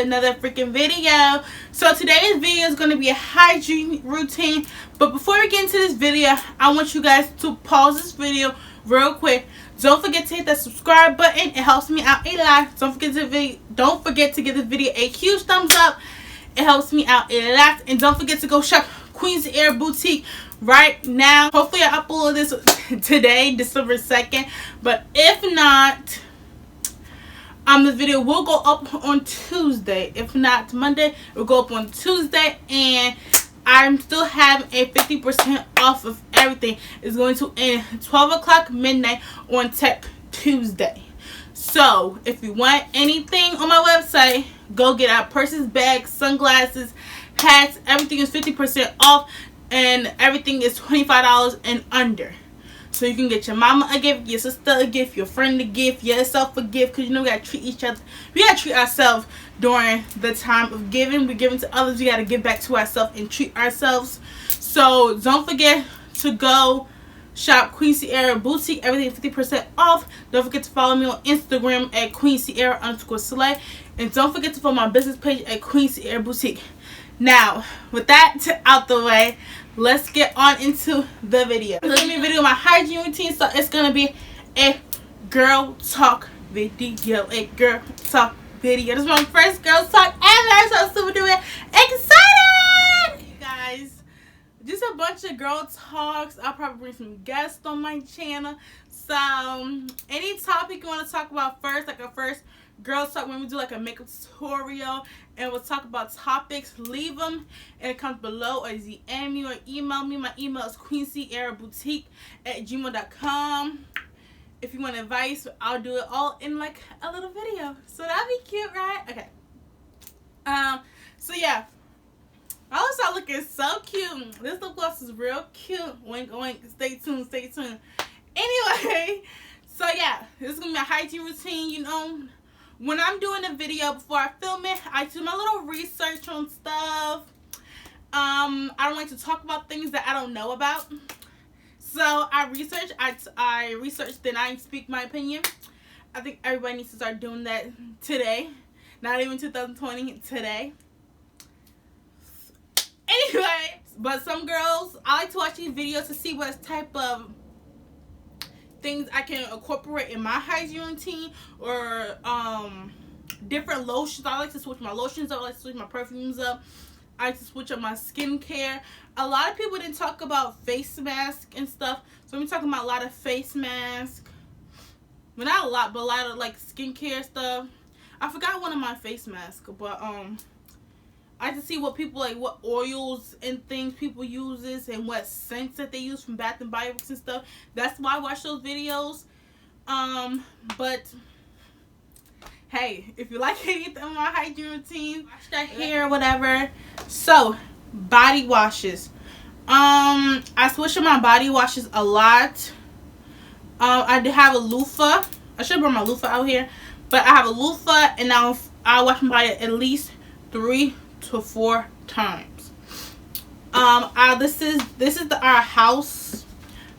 another freaking video. So today's video is going to be a hygiene routine. But before we get into this video, I want you guys to pause this video real quick. Don't forget to hit that subscribe button. It helps me out a lot. Don't forget to give this video a huge thumbs up. It helps me out a lot. And don't forget to go shop Cierra boutique right now. Hopefully I upload this today, December 2nd. But if not, this video will go up on Tuesday. If not Monday, it will go up on Tuesday. And I'm still having a 50% off of everything. It's going to end 12 o'clock midnight on Tech Tuesday. So if you want anything on my website, go get our purses, bags, sunglasses, hats. Everything is 50% off, and everything is $25 and under. So you can get your mama a gift, your sister a gift, your friend a gift, yourself a gift. Because you know we gotta treat each other. We gotta treat ourselves during the time of giving. We're giving to others. We gotta give back to ourselves and treat ourselves. So don't forget to go shop Cierra boutique. Everything 50% off. Don't forget to follow me on Instagram at QueenCierra_Slay. And don't forget to follow my business page at Cierra boutique. Now, with that out the way, let's get on into the video. It's gonna be a video of my hygiene routine, so it's gonna be a girl talk video. This is my first girl talk ever, so I'm super duper excited! You guys, just a bunch of girl talks. I'll probably bring some guests on my channel. So, any topic you want to talk about first, like a first girl talk, when we do like a makeup tutorial and we'll talk about topics, leave them and it comes below, or DM me or email me. My email is queencierraboutique@gmail.com. If you want advice, I'll do it all in like a little video, so that'd be cute, right? Okay. So yeah, I also start looking so cute. This lip gloss is real cute. Wink wink. Stay tuned. Anyway, so yeah, this is gonna be a hygiene routine. You know, when I'm doing a video, before I film it, I do my little research on stuff. I don't like to talk about things that I don't know about. So I research, then I speak my opinion. I think everybody needs to start doing that today. Not even 2020, today. Anyway, but some girls, I like to watch these videos to see what type of things I can incorporate in my hygiene routine, or different lotions. I like to switch my lotions up. I like to switch my perfumes up. I like to switch up my skincare. A lot of people didn't talk about face masks and stuff, so I'm talking about a lot of face masks. Well, not a lot, but a lot of like skincare stuff. I forgot one of my face masks, but I like to see what people like, what oils and things people uses, and what scents that they use from Bath and Body Works and stuff. That's why I watch those videos. But hey, if you like anything in my hygiene routine, watch that hair or whatever. So, body washes. I switch up my body washes a lot. I have a loofah. I should bring my loofah out here, but I have a loofah, and I wash my body at least 3 to 4 times. This is our house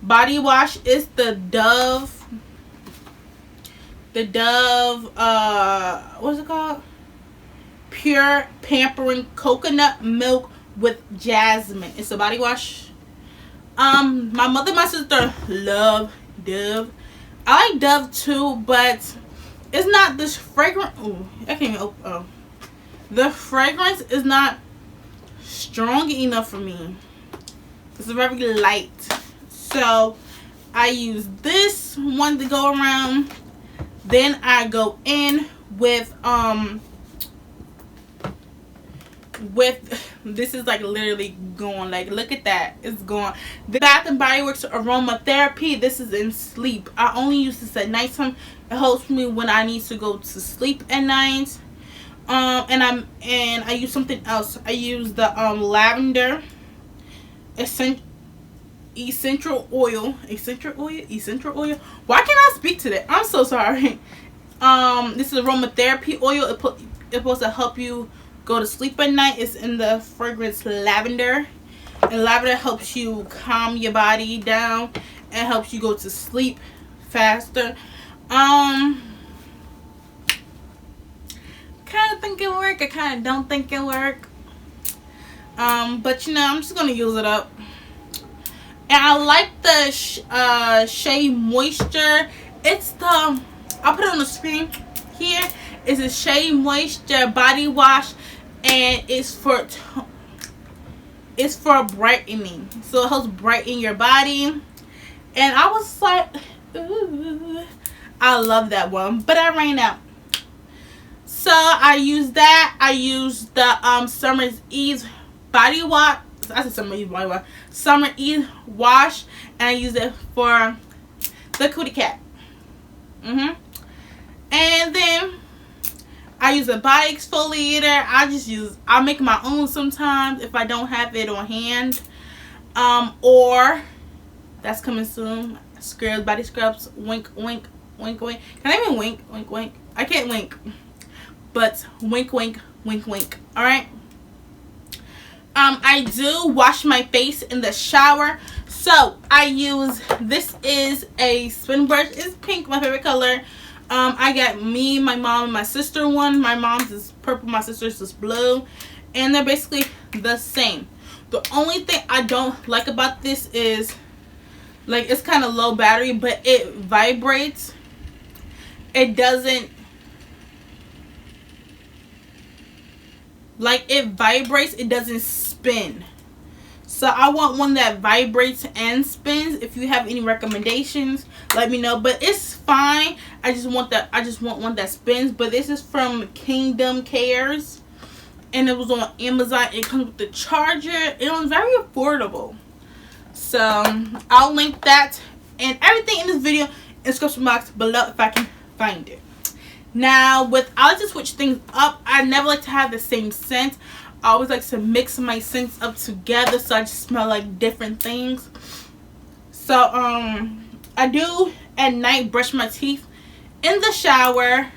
body wash. It's the Dove. What's it called? Pure Pampering Coconut Milk with Jasmine. It's a body wash. My mother and my sister love Dove. I like Dove too, but it's not this fragrant. Ooh, I can't even open. Oh. The fragrance is not strong enough for me. It's very light. So I use this one to go around. Then I go in with this is like literally going, like, look at that, it's gone. The Bath and Body Works aromatherapy. This is in sleep. I only use this at nighttime. It helps me when I need to go to sleep at night. And I use something else. I use the lavender essential oil. Why can't I speak to that? I'm so sorry. This is aromatherapy oil. It's supposed to help you go to sleep at night. It's in the fragrance lavender, and lavender helps you calm your body down and helps you go to sleep faster. Kind of thinking where work. I kind of don't think it work. But you know, I'm just gonna use it up. And I like the Shea Moisture. It's the, I'll put it on the screen here. It's a Shea Moisture body wash, and it's for brightening. So it helps brighten your body. And I was like, ooh, I love that one, but I ran out. So I used that. I used the Summer's Eve body wash. I said Summer Eve body wash. Summer Eve wash, and I use it for the cootie cat. And then I use a body exfoliator. I'll make my own sometimes if I don't have it on hand. Or that's coming soon. Scrubs, body scrubs. Wink, wink, wink, wink. Can I even wink? Wink, wink. I can't wink, but wink, wink, wink, wink. All right. I do wash my face in the shower. So I use, this is a spin brush. It's pink, my favorite color. I got me, my mom, and my sister one. My mom's is purple, my sister's is blue. And they're basically the same. The only thing I don't like about this is, like, it's kind of low battery, but it vibrates. It doesn't, like, it vibrates, it doesn't spin. So I want one that vibrates and spins. If you have any recommendations, let me know. But it's fine. I just want one that spins. But this is from Kingdom Cares, and it was on Amazon. It comes with the charger. It was very affordable. So I'll link that and everything in this video in the description box below if I can find it. Now, I like to switch things up. I never like to have the same scent. I always like to mix my scents up together so I just smell like different things. So I do at night brush my teeth in the shower.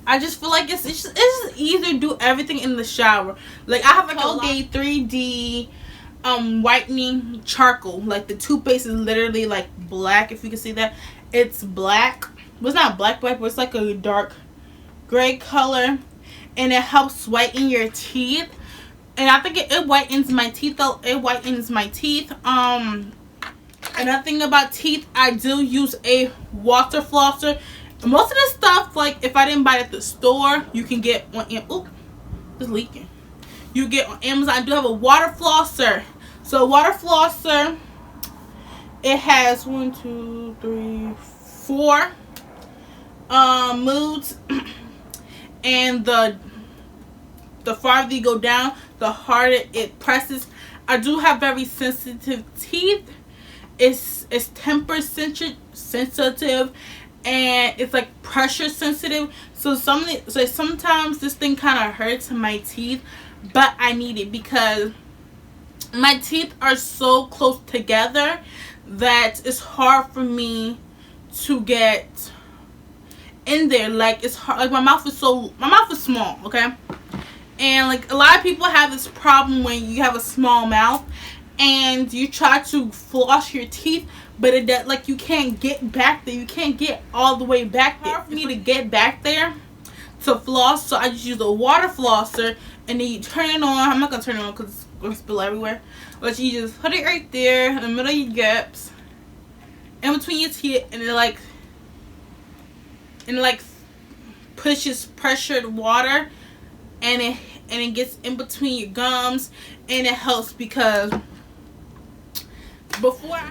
I just feel like it's just easier to do everything in the shower. Like, I have like a Colgate 3D whitening charcoal. Like, the toothpaste is literally like black, if you can see that. It's black. Well, it's not black, but it's like a dark gray color. And it helps whiten your teeth. And I think it whitens my teeth though. It whitens my teeth. Another thing about teeth, I do use a water flosser. Most of the stuff, like, if I didn't buy it at the store, you can get on, ooh, it's leaking. You get on Amazon. I do have a water flosser. So water flosser, it has 1, 2, 3, 4 moods. And the farther you go down, the harder it presses. I do have very sensitive teeth. It's temper sensitive, and it's like pressure sensitive. So sometimes this thing kind of hurts my teeth, but I need it because my teeth are so close together that it's hard for me to get in there. Like, it's hard. Like, my mouth is small, okay? And like, a lot of people have this problem when you have a small mouth and you try to floss your teeth, but it does, like, you can't get back there. You can't get all the way back there. It's hard for me to get back there to floss, so I just use a water flosser, and then you turn it on. I'm not gonna turn it on because it's gonna spill everywhere, but you just put it right there in the middle of your gaps, in between your teeth, and it pushes pressured water, and it gets in between your gums, and it helps because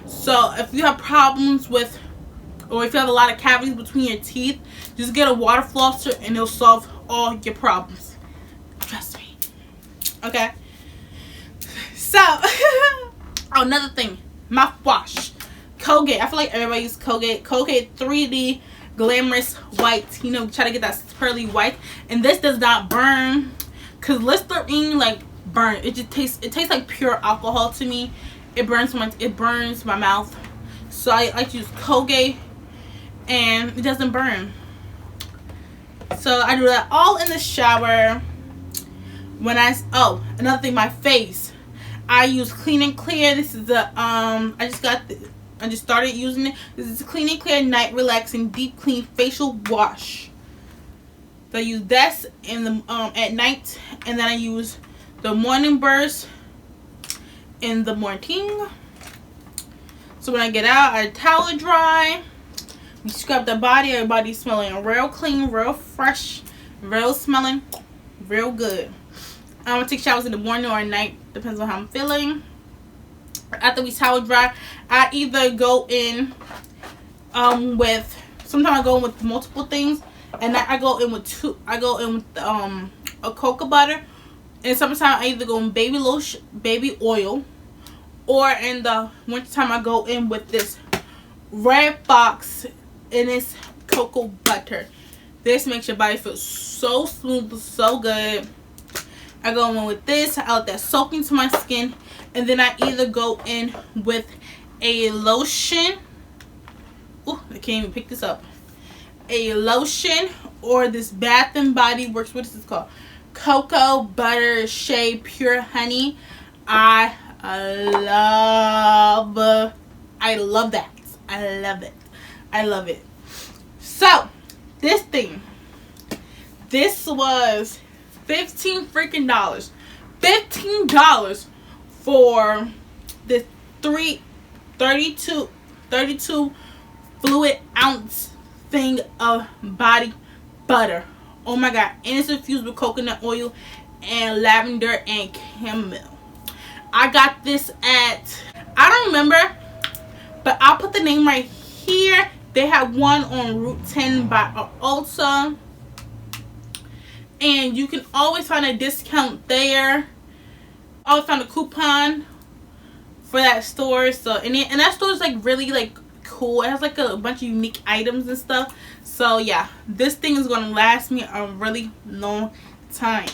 so if you have problems with, or if you have a lot of cavities between your teeth, just get a water flosser and it'll solve all your problems. Trust me. Okay. So another thing, mouthwash. Colgate. I feel like everybody uses Colgate. Colgate 3D Glamorous White. You know, try to get that pearly white. And this does not burn, cause Listerine like burn. It tastes like pure alcohol to me. It burns my mouth. So I like to use Colgate, and it doesn't burn. So I do that all in the shower. When another thing, my face. I use Clean and Clear. This is the I just started using it. This is a Clean and Clear Night Relaxing Deep Clean Facial Wash. So I use that in the at night, and then I use the morning burst in the morning. So when I get out, I towel dry. We scrub the body. Everybody's smelling real clean, real fresh, real smelling, real good. I'm gonna take showers in the morning or at night, depends on how I'm feeling. After we towel dry, I either go in with, sometimes I go in with multiple things, and I go in with two. I go in with a cocoa butter, and sometimes I either go in baby lotion, baby oil, or in the wintertime I go in with this Red Fox, and it's cocoa butter. This makes your body feel so smooth, so good. I go in with this, I let that soak into my skin, and then I either go in with a lotion. Ooh, I can't even pick this up. A lotion, or this Bath and Body Works. What is this called? Cocoa Butter Shea Pure Honey. I love that. I love it. I love it. So this thing, this was $15 freaking dollars. $15 for this 32 fluid ounce thing of body butter. Oh my god. And it's infused with coconut oil and lavender and chamomile. I got this at, I don't remember, but I'll put the name right here. They have one on Route 10 by Ulta, and you can always find a discount there. I always found a coupon for that store. So and that store is like really like cool. It has like a bunch of unique items and stuff. So yeah, this thing is gonna last me a really long time.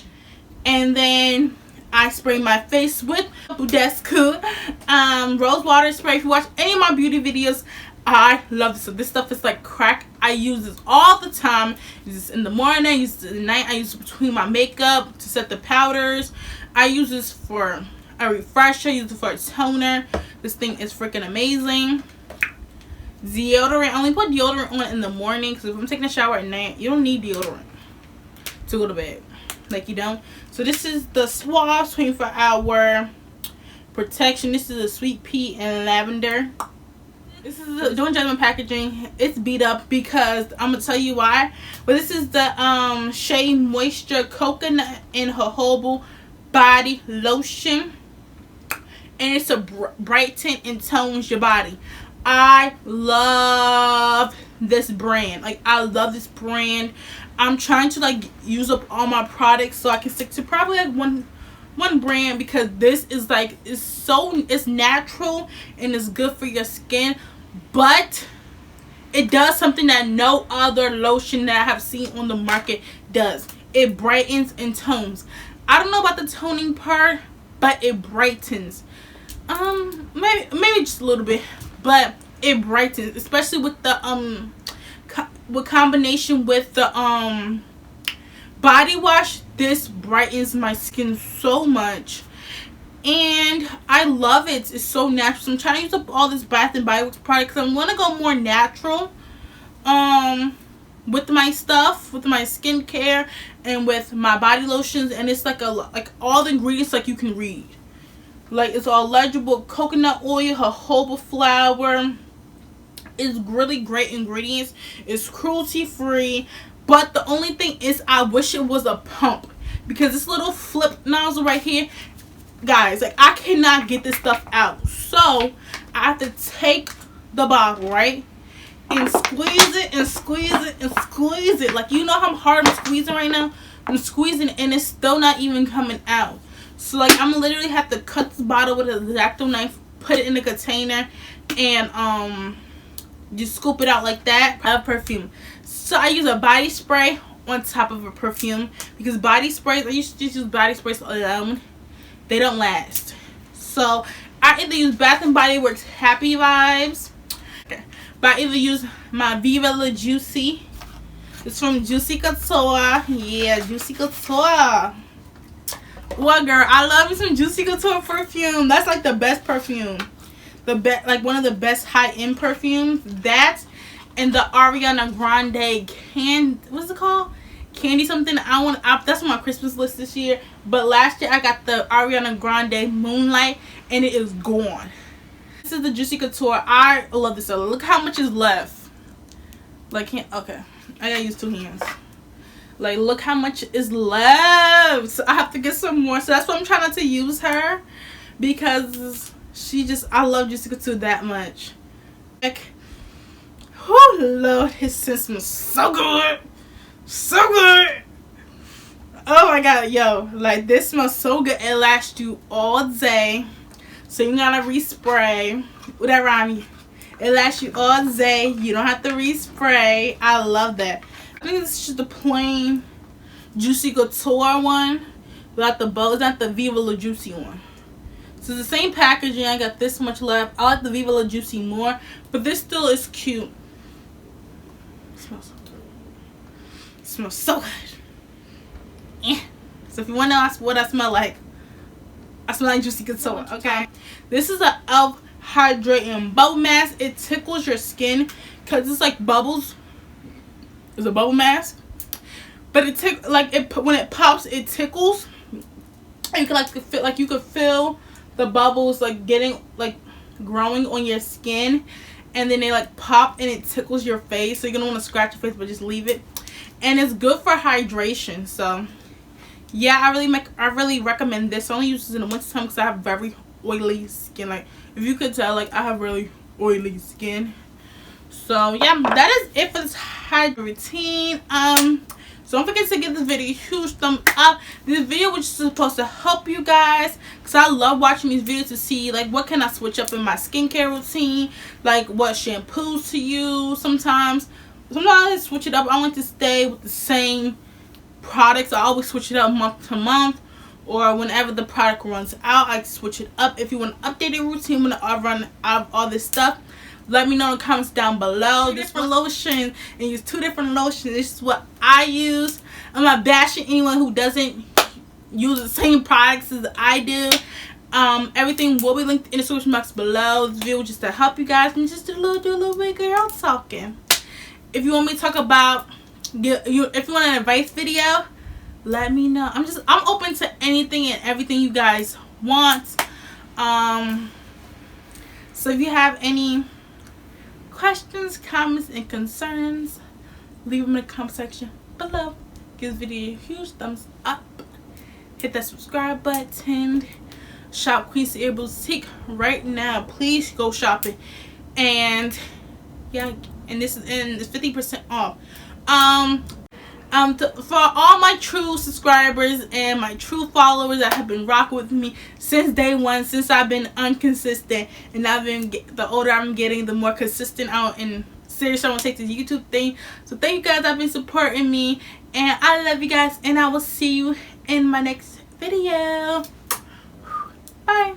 And then I spray my face with that's cool rose water spray. If you watch any of my beauty videos, I love this. So this stuff is like crack. I use this all the time. I use this in the morning, I use this at night, I use it between my makeup to set the powders. I use this for a refresher, I use it for a toner. This thing is freaking amazing. Deodorant, I only put deodorant on in the morning because if I'm taking a shower at night, you don't need deodorant to go to bed. Like, you don't. So this is the Suave 24-hour protection. This is a sweet pea and lavender. This is the Doing Judgment packaging. It's beat up because I'm gonna tell you why. But this is the Shea Moisture Coconut and Jojoba Body Lotion, and it's a brighten and tones your body. I love this brand. Like, I love this brand. I'm trying to like use up all my products so I can stick to probably like one brand, because this is like, it's natural and it's good for your skin, but it does something that no other lotion that I have seen on the market does. It brightens and tones. I don't know about the toning part, but it brightens. Maybe just a little bit, but it brightens, especially with the combination with the body wash. This brightens my skin so much, and I love it. It's so natural. So I'm trying to use up all this Bath and Body Works product because I want to go more natural with my stuff, with my skincare and with my body lotions. And it's like all the ingredients like you can read. Like, it's all legible. Coconut oil, jojoba flower. It's really great ingredients. It's cruelty free. But the only thing is, I wish it was a pump, because this little flip nozzle right here, guys, like, I cannot get this stuff out. So I have to take the bottle, right, and squeeze it and squeeze it and squeeze it. Like, you know how hard I'm squeezing right now? I'm squeezing and it's still not even coming out. So like, I'm literally have to cut this bottle with an X-Acto knife, put it in a container, and just scoop it out like that. I have perfume. So I use a body spray on top of a perfume, because body sprays, I used to just use body sprays alone. They don't last. So I either use Bath and Body Works Happy Vibes, but I either use my Viva La Juicy. It's from Juicy Couture. Yeah, Juicy Couture. What, girl? I love me some Juicy Couture perfume. That's like the best perfume. Like one of the best high-end perfumes. That and the Ariana Grande what's it called? candy something. That's on my Christmas list this year. But last year I got the Ariana Grande Moonlight, and it is gone. This is the Juicy Couture. I love this. So look how much is left. Like, okay, I gotta use 2 hands. Like, look how much is left. So I have to get some more. So that's why I'm trying not to use her, because I love Juicy Couture that much. Like, oh Lord, his scent smells so good. So good. Oh my god, yo. Like, this smells so good. It lasts you all day. So you gotta respray. Whatever I mean. It lasts you all day. You don't have to respray. I love that. I think this is just the plain Juicy Couture one without the bow. It's not the Viva La Juicy one. So it's the same packaging. I got this much left. I like the Viva La Juicy more, but this still is cute. It smells so good. It smells so good. So if you want to know what I smell like Juicy Couture. Okay. This is a e.l.f. Hydrating Bubble Mask. It tickles your skin because it's like bubbles. It's a bubble mask, but when it pops, it tickles. And you could feel the bubbles like growing on your skin, and then they like pop and it tickles your face. So you're gonna want to scratch your face, but just leave it. And it's good for hydration. So yeah, I really recommend this. I only use this in the wintertime because I have very oily skin. Like, if you could tell, like, I have really oily skin. So yeah, that is it for this hygiene routine. So don't forget to give this video a huge thumb up. This video was supposed to help you guys, because I love watching these videos to see like what can I switch up in my skincare routine, like what shampoos to use. Sometimes I switch it up. I want to stay with the same products. I always switch it up month to month, or whenever the product runs out, I switch it up. If you want an updated routine when I run out of all this stuff, let me know in the comments down below. Different lotions, and use 2 different lotions. This is what I use. I'm not bashing anyone who doesn't use the same products as I do. Everything will be linked in the description box below. This video just to help you guys and just do a little bit girl talking. If you want me to talk about, if you want an advice video, let me know. I'm open to anything and everything you guys want. So if you have any questions, comments, and concerns, leave them in the comment section below. Give this video a huge thumbs up. Hit that subscribe button. Shop Queen Cierra Boutique right now. Please go shopping. And yeah, and it's 50% off. For all my true subscribers and my true followers that have been rocking with me since day one, since I've been inconsistent, and the older I'm getting, the more consistent and serious I want to take this YouTube thing. So thank you guys that have been supporting me, and I love you guys, and I will see you in my next video. Bye.